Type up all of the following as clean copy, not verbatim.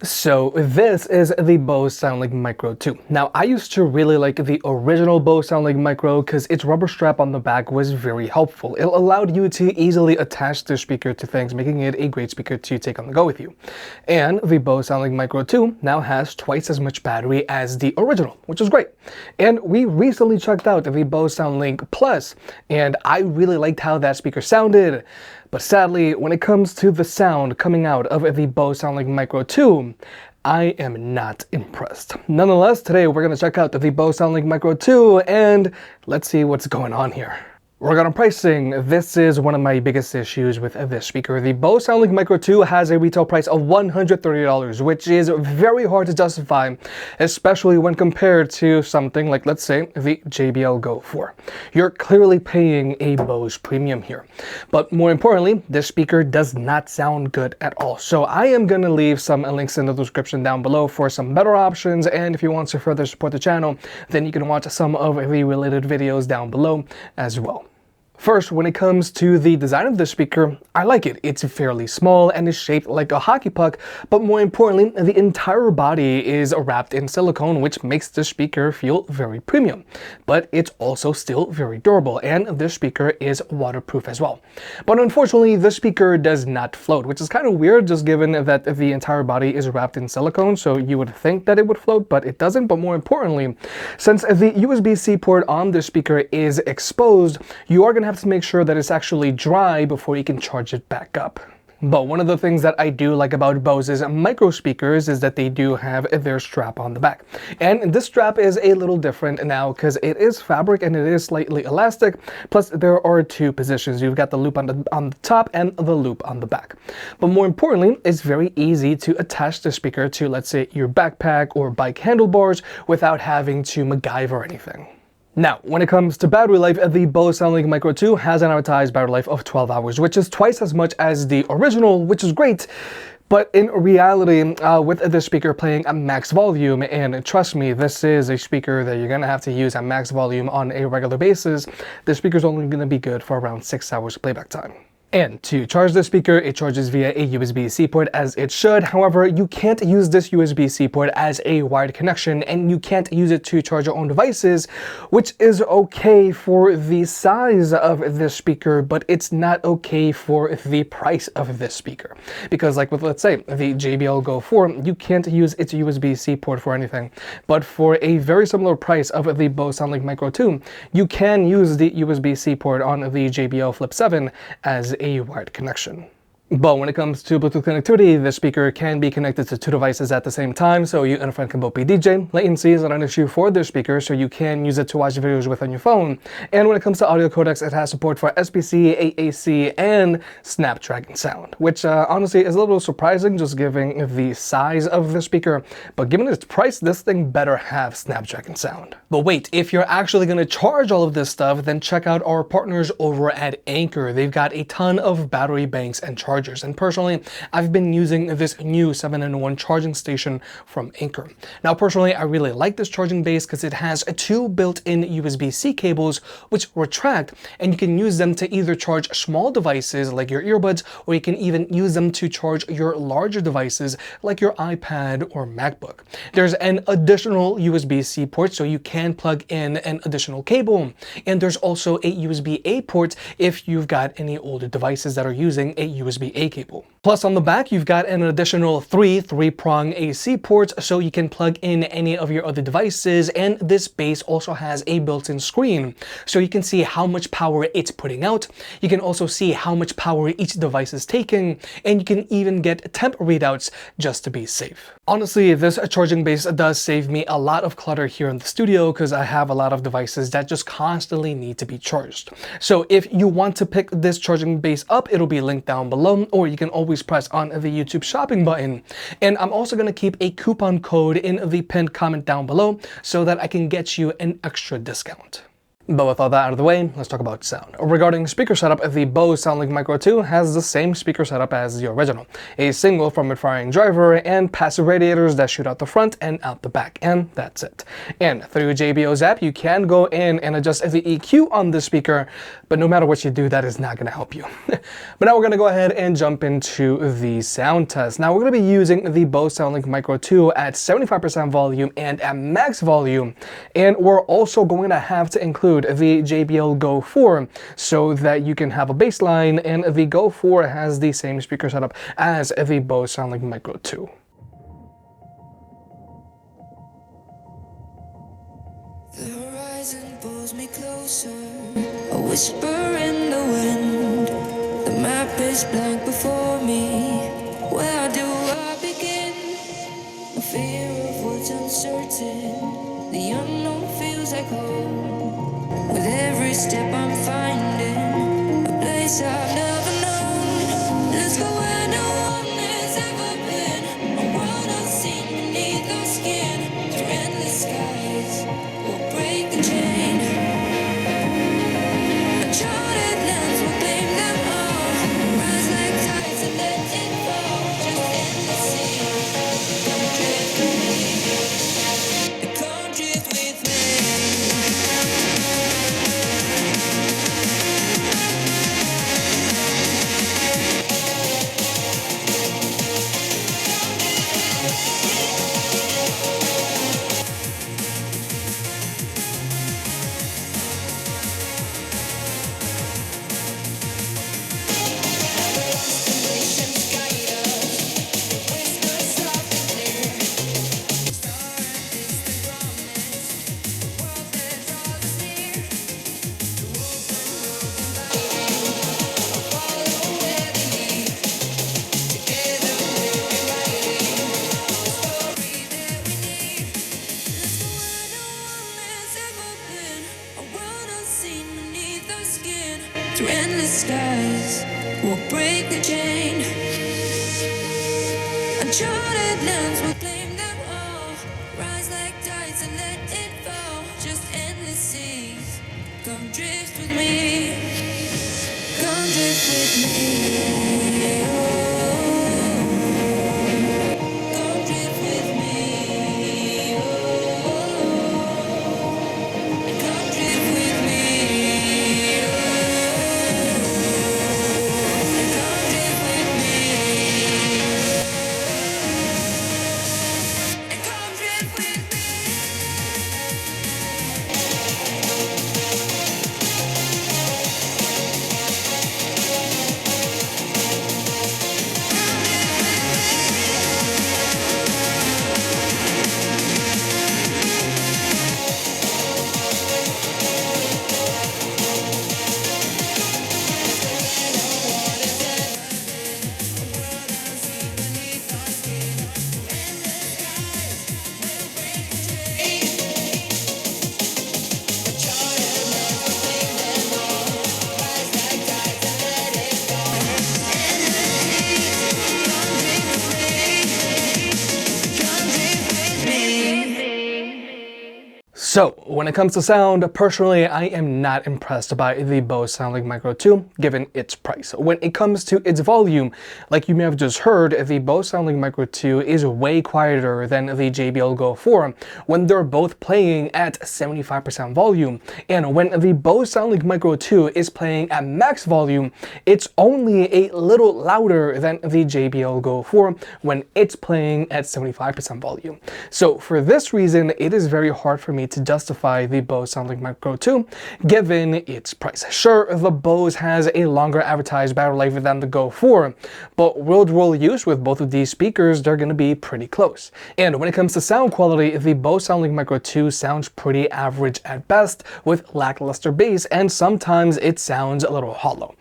So this is the Bose Soundlink Micro 2. Now I used to really like the original Bose Soundlink Micro because its rubber strap on the back was very helpful. It allowed you to easily attach the speaker to things, making it a great speaker to take on the go with you. And the Bose Soundlink Micro 2 now has twice as much battery as the original, which is great. And we recently checked out the Bose Soundlink Plus, and I really liked how that speaker sounded. But sadly, when it comes to the sound coming out of the Bose Soundlink Micro 2, I am not impressed. Nonetheless, today we're going to check out the Bose Soundlink Micro 2 and let's see what's going on here. Regarding pricing, this is one of my biggest issues with this speaker. The Bose Soundlink Micro 2 has a retail price of $130, which is very hard to justify, especially when compared to something like, let's say, the JBL Go 4. You're clearly paying a Bose premium here. But more importantly, this speaker does not sound good at all. So I am going to leave some links in the description down below for some better options, and if you want to further support the channel, then you can watch some of the related videos down below as well. First, when it comes to the design of the speaker, I like it. It's fairly small and is shaped like a hockey puck, but more importantly, the entire body is wrapped in silicone, which makes the speaker feel very premium. But it's also still very durable, and this speaker is waterproof as well. But unfortunately, the speaker does not float, which is kind of weird just given that the entire body is wrapped in silicone, so you would think that it would float, but it doesn't. But more importantly, since the USB-C port on the speaker is exposed, you are going to have to make sure that it's actually dry before you can charge it back up. But one of the things that I do like about Bose's micro speakers is that they do have their strap on the back. And this strap is a little different now because it is fabric and it is slightly elastic. Plus there are two positions. You've got the loop on the top and the loop on the back. But more importantly, it's very easy to attach the speaker to, let's say, your backpack or bike handlebars without having to MacGyver anything. Now, when it comes to battery life, the Bose Soundlink Micro 2 has an advertised battery life of 12 hours, which is twice as much as the original, which is great. But in reality, with this speaker playing at max volume, and trust me, this is a speaker that you're going to have to use at max volume on a regular basis, the speaker is only going to be good for around 6 hours playback time. And to charge the speaker, it charges via a USB-C port as it should. However, you can't use this USB-C port as a wired connection, and you can't use it to charge your own devices, which is okay for the size of this speaker, but it's not okay for the price of this speaker. Because like with, let's say, the JBL Go 4, you can't use its USB-C port for anything. But for a very similar price of the Bose Soundlink Micro 2, you can use the USB-C port on the JBL Flip 7 as a wired connection. But when it comes to Bluetooth connectivity, the speaker can be connected to two devices at the same time, so you and a friend can both be DJ. Latency is not an issue for this speaker, so you can use it to watch videos with on your phone. And when it comes to audio codecs, it has support for SBC, AAC, and Snapdragon sound, which honestly is a little surprising just given the size of the speaker. But given its price, this thing better have Snapdragon sound. But wait, if you're actually going to charge all of this stuff, then check out our partners over at Anker. They've got a ton of battery banks and chargers. And personally, I've been using this new 7-in-1 charging station from Anker. Now, personally, I really like this charging base because it has two built-in USB-C cables which retract, and you can use them to either charge small devices like your earbuds, or you can even use them to charge your larger devices like your iPad or MacBook. There's an additional USB-C port, so you can plug in an additional cable, and there's also a USB-A port if you've got any older devices that are using a USB-A cable. Plus on the back, you've got an additional three-prong AC ports, so you can plug in any of your other devices, and this base also has a built-in screen, so you can see how much power it's putting out. You can also see how much power each device is taking, and you can even get temp readouts just to be safe. Honestly, this charging base does save me a lot of clutter here in the studio because I have a lot of devices that just constantly need to be charged. So if you want to pick this charging base up, it'll be linked down below, or you can always press on the YouTube shopping button. And I'm also going to keep a coupon code in the pinned comment down below so that I can get you an extra discount. But with all that out of the way, let's talk about sound. Regarding speaker setup, the Bose Soundlink Micro 2 has the same speaker setup as the original. A single front-mid-firing driver and passive radiators that shoot out the front and out the back, and that's it. And through JBO's app, you can go in and adjust the EQ on the speaker, but no matter what you do, that is not going to help you. But now we're going to go ahead and jump into the sound test. Now we're going to be using the Bose Soundlink Micro 2 at 75% volume and at max volume, and we're also going to have to include the JBL Go 4 so that you can have a bass line, and the Go 4 has the same speaker setup as the Bose Soundlink Micro 2. The horizon pulls me closer, a whisper in the wind. The map is blank before me. Where do I begin? A fear of what's uncertain. The unknown feels like home. With every step I'm finding a place I've never known. Let's go where no one has ever been. A world unseen beneath our skin. Through endless skies, we'll break the chain. Uncharted lands will claim them all. Rise like tides and let it fall. Just in the sea. Come drift with me. Come drift with me. Through endless skies, we'll break the chain. Uncharted lands will claim them all. Rise like tides and let it fall. Just endless seas. Come drift with me. Come drift with me. Come drift with me. Come drift with me. So, when it comes to sound, personally, I am not impressed by the Bose Soundlink Micro 2, given its price. When it comes to its volume, like you may have just heard, the Bose Soundlink Micro 2 is way quieter than the JBL Go 4 when they're both playing at 75% volume. And when the Bose Soundlink Micro 2 is playing at max volume, it's only a little louder than the JBL Go 4 when it's playing at 75% volume. So for this reason, it is very hard for me to justify the Bose Soundlink Micro 2 given its price. Sure, the Bose has a longer advertised battery life than the Go 4, but real-world use with both of these speakers, they're going to be pretty close. And when it comes to sound quality, the Bose Soundlink Micro 2 sounds pretty average at best with lackluster bass, and sometimes it sounds a little hollow.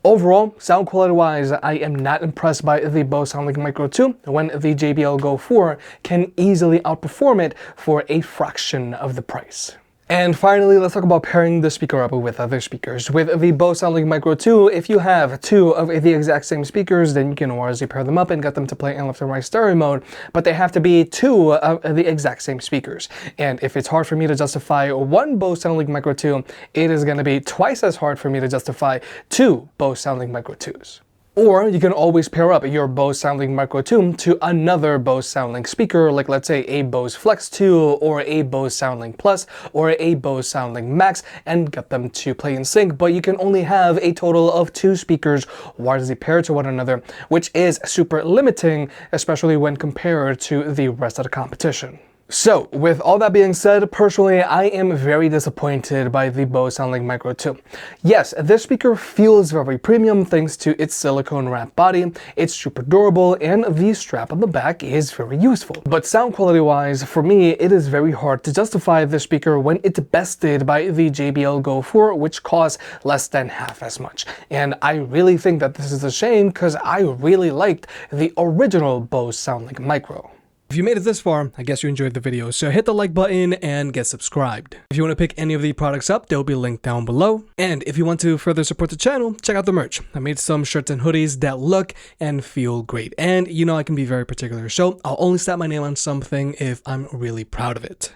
Overall, sound quality wise, I am not impressed by the Bose Soundlink Micro 2 when the JBL Go 4 can easily outperform it for a fraction of the price. And finally, let's talk about pairing the speaker up with other speakers. With the Bose Soundlink Micro 2, if you have two of the exact same speakers, then you can wirelessly pair them up and get them to play in left and right stereo mode, but they have to be two of the exact same speakers. And if it's hard for me to justify one Bose Soundlink Micro 2, it is going to be twice as hard for me to justify two Bose Soundlink Micro 2s. Or you can always pair up your Bose Soundlink Micro 2 to another Bose Soundlink speaker, like let's say a Bose Flex 2 or a Bose Soundlink Plus or a Bose Soundlink Max, and get them to play in sync, but you can only have a total of two speakers wirelessly paired to one another, which is super limiting, especially when compared to the rest of the competition. So, with all that being said, personally, I am very disappointed by the Bose Soundlink Micro 2. Yes, this speaker feels very premium thanks to its silicone wrap body, it's super durable, and the strap on the back is very useful. But sound quality wise, for me, it is very hard to justify this speaker when it's bested by the JBL Go 4, which costs less than half as much. And I really think that this is a shame because I really liked the original Bose Soundlink Micro. If you made it this far, I guess you enjoyed the video, so hit the like button and get subscribed. If you want to pick any of the products up, they'll be linked down below. And if you want to further support the channel, check out the merch. I made some shirts and hoodies that look and feel great. And you know I can be very particular, so I'll only slap my name on something if I'm really proud of it.